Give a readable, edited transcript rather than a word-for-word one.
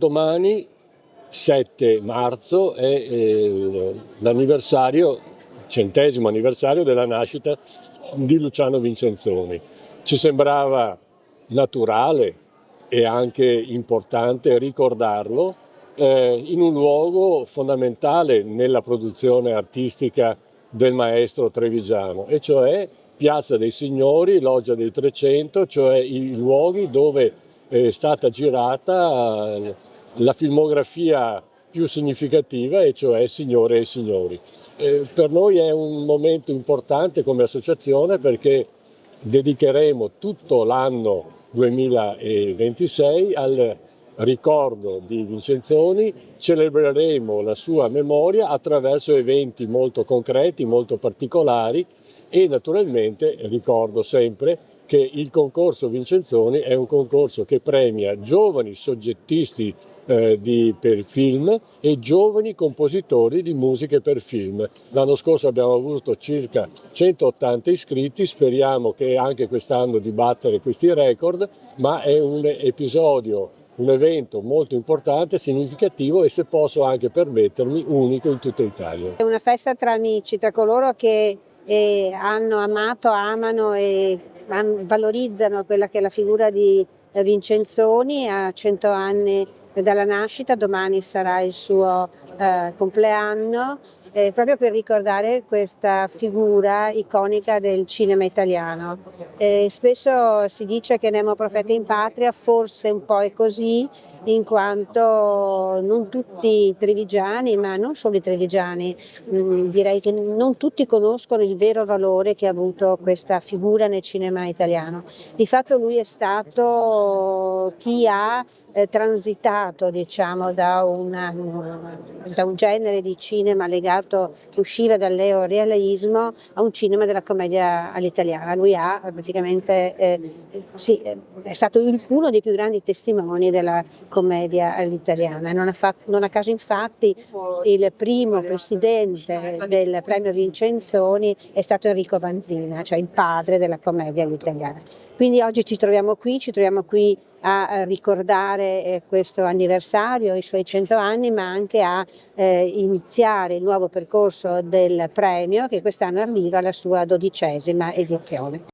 Domani, 7 marzo, è l'anniversario, il 100° anniversario della nascita di Luciano Vincenzoni. Ci sembrava naturale e anche importante ricordarlo in un luogo fondamentale nella produzione artistica del maestro trevigiano, e cioè Piazza dei Signori, Loggia dei 300, cioè i luoghi dove è stata girata la filmografia più significativa, e cioè Signore e Signori. Per noi è un momento importante come associazione, perché dedicheremo tutto l'anno 2026 al ricordo di Vincenzoni, celebreremo la sua memoria attraverso eventi molto concreti, molto particolari, e naturalmente ricordo sempre che il concorso Vincenzoni è un concorso che premia giovani soggettisti per film e giovani compositori di musiche per film. L'anno scorso abbiamo avuto circa 180 iscritti, speriamo che anche quest'anno di battere questi record, ma è un episodio, un evento molto importante, significativo e, se posso anche permettermi, unico in tutta Italia. È una festa tra amici, tra coloro che hanno amato, amano e valorizzano quella che è la figura di Vincenzoni a 100 anni dalla nascita. Domani sarà il suo compleanno, proprio per ricordare questa figura iconica del cinema italiano. Spesso si dice che Nemo profeta in patria, forse un po' è così, in quanto non tutti i trevigiani, ma non solo i trevigiani, direi che non tutti conoscono il vero valore che ha avuto questa figura nel cinema italiano. Di fatto lui è stato chi ha transitato, diciamo, da un genere di cinema legato, che usciva dal neorealismo, a un cinema della commedia all'italiana. Lui ha praticamente è stato uno dei più grandi testimoni della commedia all'italiana. Non a caso, infatti, il primo presidente del premio Vincenzoni è stato Enrico Vanzina, cioè il padre della commedia all'italiana. Quindi oggi ci troviamo qui a ricordare questo anniversario, i suoi 100 anni, ma anche a iniziare il nuovo percorso del premio, che quest'anno arriva alla sua 12ª edizione.